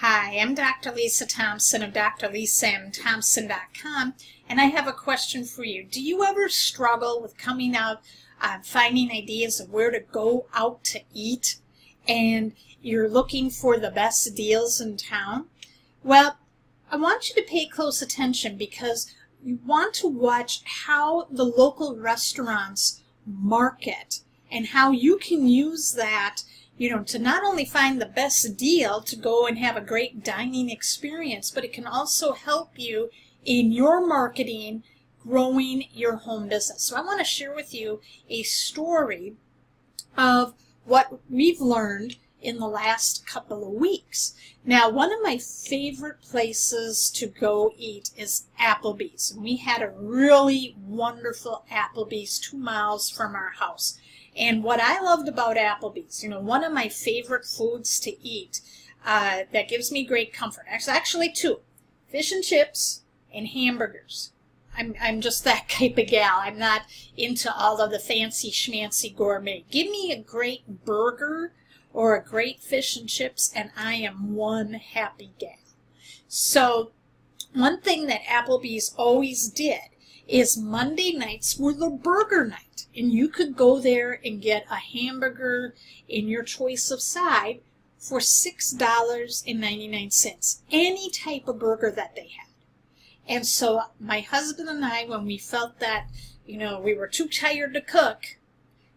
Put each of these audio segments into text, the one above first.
Hi, I'm Dr. Lisa Thompson of drlisamthompson.com, and I have a question for you. Do you ever struggle with coming out, finding ideas of where to go out to eat, and you're looking for the best deals in town? Well, I want you to pay close attention because you want to watch how the local restaurants market and how you can use that to not only find the best deal to go and have a great dining experience, but it can also help you in your marketing, growing your home business. So I want to share with you a story of what we've learned in the last couple of weeks. Now, one of my favorite places to go eat is Applebees. And we had a really wonderful Applebees 2 miles from our house. And what I loved about Applebees, one of my favorite foods to eat that gives me great comfort, actually two, fish and chips and hamburgers. I'm just that type of gal. I'm not into all of the fancy schmancy gourmet. Give me a great burger or a great fish and chips and I am one happy gal. So one thing that Applebees always did is Monday nights were the burger night. And you could go there and get a hamburger in your choice of side for $6.99. Any type of burger that they had. And so my husband and I, when we felt that, we were too tired to cook,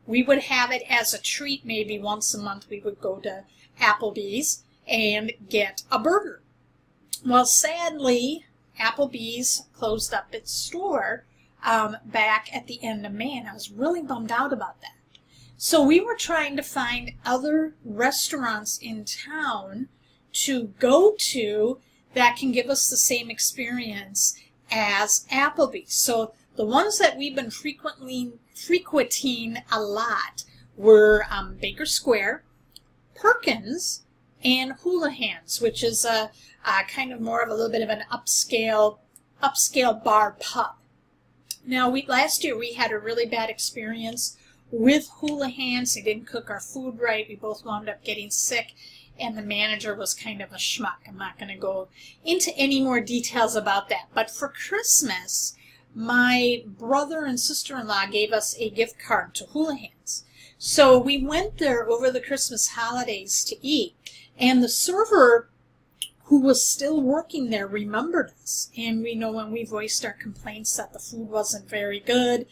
we would have it as a treat. Maybe once a month we would go to Applebees and get a burger. Well, sadly, Applebees closed up its store back at the end of May, and I was really bummed out about that. So we were trying to find other restaurants in town to go to that can give us the same experience as Applebee's. So the ones that we've been frequenting a lot were Baker Square, Perkins, and Houlihans, which is a kind of more of a little bit of an upscale bar pub. Now, last year we had a really bad experience with Houlihans. They didn't cook our food right. We both wound up getting sick, and the manager was kind of a schmuck. I'm not going to go into any more details about that. But for Christmas, my brother and sister-in-law gave us a gift card to Houlihans. So we went there over the Christmas holidays to eat, and the server who was still working there remembered us. And we know when we voiced our complaints that the food wasn't very good,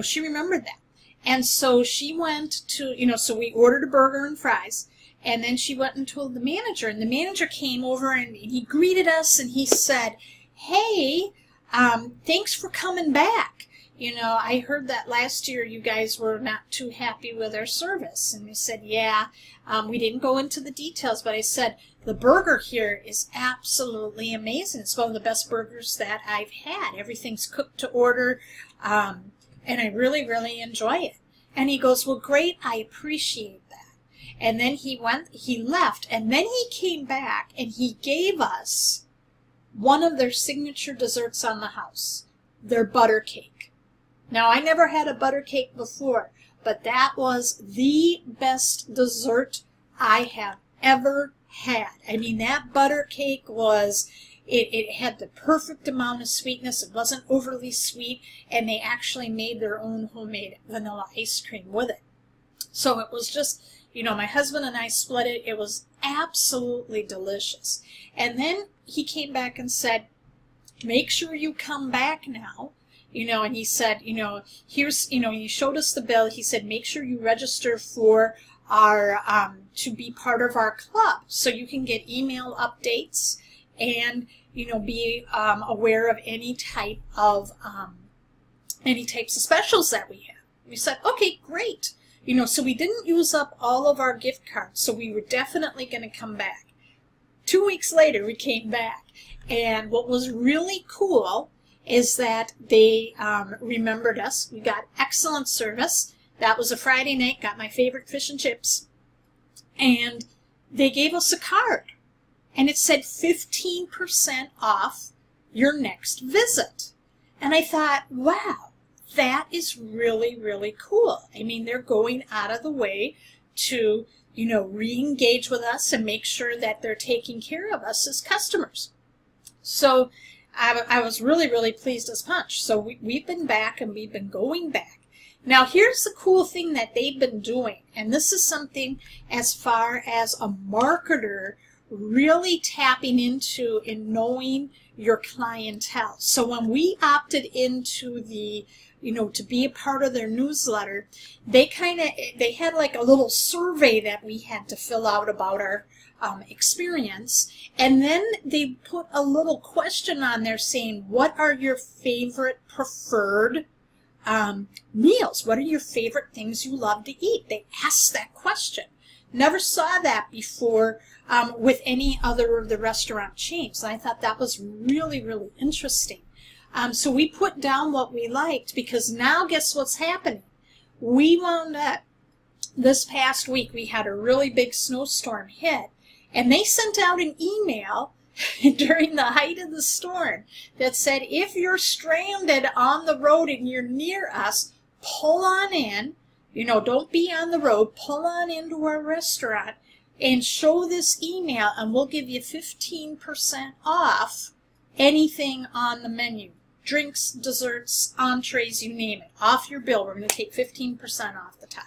she remembered that. And so she went to, so we ordered a burger and fries, and then she went and told the manager, and the manager came over and he greeted us and he said, "Hey, thanks for coming back. I heard that last year you guys were not too happy with our service." And we said, "Yeah, we didn't go into the details, but I said, the burger here is absolutely amazing. It's one of the best burgers that I've had. Everything's cooked to order, and I really, really enjoy it." And he goes, "Well, great, I appreciate that." And then he left, and then he came back and he gave us one of their signature desserts on the house, their butter cake. Now, I never had a butter cake before, but that was the best dessert I have ever had. I mean, that butter cake it had the perfect amount of sweetness. It wasn't overly sweet, and they actually made their own homemade vanilla ice cream with it. So it was just, my husband and I split it. It was absolutely delicious. And then he came back and said, "Make sure you come back now." And he said, here's, he showed us the bill. He said, "Make sure you register for our, to be part of our club so you can get email updates and, be aware of any types of specials that we have." We said, "Okay, great." So we didn't use up all of our gift cards, so we were definitely going to come back. 2 weeks later, we came back. And what was really cool is that they remembered us. We got excellent service. That was a Friday night, got my favorite fish and chips. And they gave us a card. And it said 15% off your next visit. And I thought, wow, that is really, really cool. I mean, they're going out of the way to re-engage with us and make sure that they're taking care of us as customers. So I was really, really pleased as punch. So we've been back and we've been going back. Now, here's the cool thing that they've been doing, and this is something as far as a marketer really tapping into in knowing your clientele. So when we opted into the, to be a part of their newsletter, they had like a little survey that we had to fill out about our experience, and then they put a little question on there saying, what are your favorite preferred meals? What are your favorite things you love to eat? They asked that question. Never saw that before with any other of the restaurant chains. And I thought that was really, really interesting. So we put down what we liked, because now guess what's happening? We wound up, this past week, we had a really big snowstorm hit, and they sent out an email during the height of the storm that said, if you're stranded on the road and you're near us, pull on in, don't be on the road, pull on into our restaurant and show this email, and we'll give you 15% off anything on the menu. Drinks, desserts, entrees, you name it, off your bill. We're going to take 15% off the top.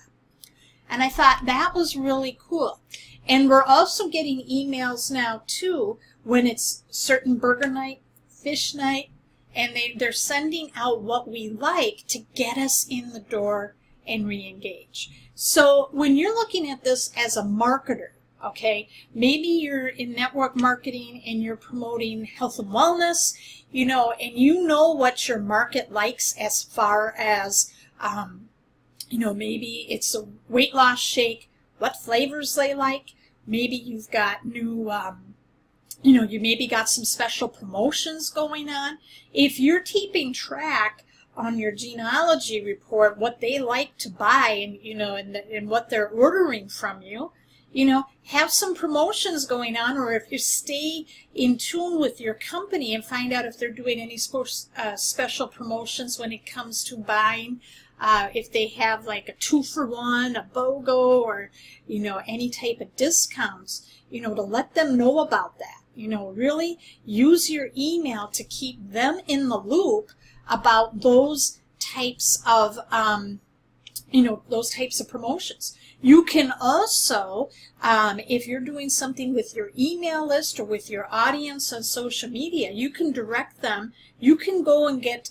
And I thought that was really cool. And we're also getting emails now too when it's certain burger night, fish night, and they're sending out what we like to get us in the door and re-engage. So when you're looking at this as a marketer, okay, maybe you're in network marketing and you're promoting health and wellness, and you know what your market likes as far as, maybe it's a weight loss shake, what flavors they like. Maybe you've got new, you maybe got some special promotions going on. If you're keeping track on your genealogy report what they like to buy and what they're ordering from you, have some promotions going on, or if you stay in tune with your company and find out if they're doing any special promotions when it comes to buying, if they have like a 2-for-1, a BOGO, or, any type of discounts, to let them know about that. Really use your email to keep them in the loop about those types of, promotions. You can also, if you're doing something with your email list or with your audience on social media, you can direct them. You can go and get,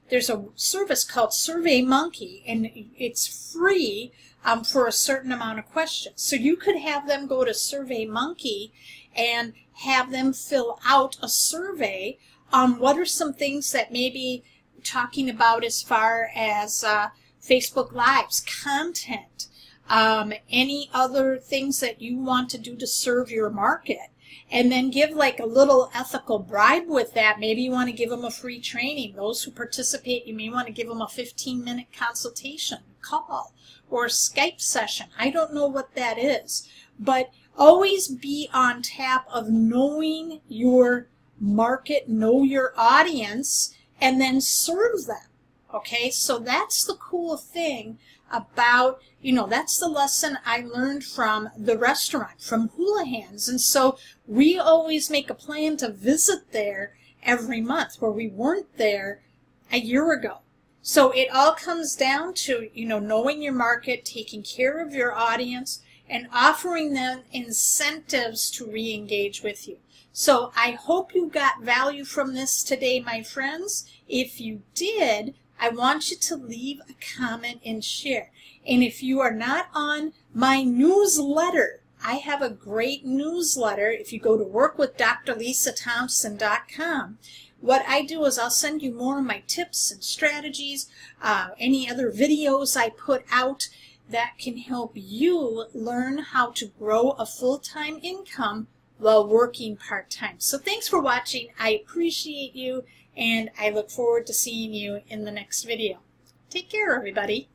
there's a service called SurveyMonkey, and it's free for a certain amount of questions. So you could have them go to SurveyMonkey and have them fill out a survey on what are some things that maybe talking about as far as Facebook Lives, content, any other things that you want to do to serve your market, and then give like a little ethical bribe with that. Maybe you want to give them a free training. Those who participate, you may want to give them a 15-minute consultation call or Skype session. I don't know what that is, but always be on top of knowing your market, know your audience, and then serve them. Okay, so that's the cool thing about, that's the lesson I learned from the restaurant, from Houlihans. And so we always make a plan to visit there every month, where we weren't there a year ago. So it all comes down to, knowing your market, taking care of your audience, and offering them incentives to re-engage with you. So I hope you got value from this today, my friends. If you did, I want you to leave a comment and share. And if you are not on my newsletter, I have a great newsletter. If you go to workwithdrlisathompson.com, what I do is I'll send you more of my tips and strategies, any other videos I put out that can help you learn how to grow a full-time income while working part-time. So thanks for watching. I appreciate you, and I look forward to seeing you in the next video. Take care, everybody.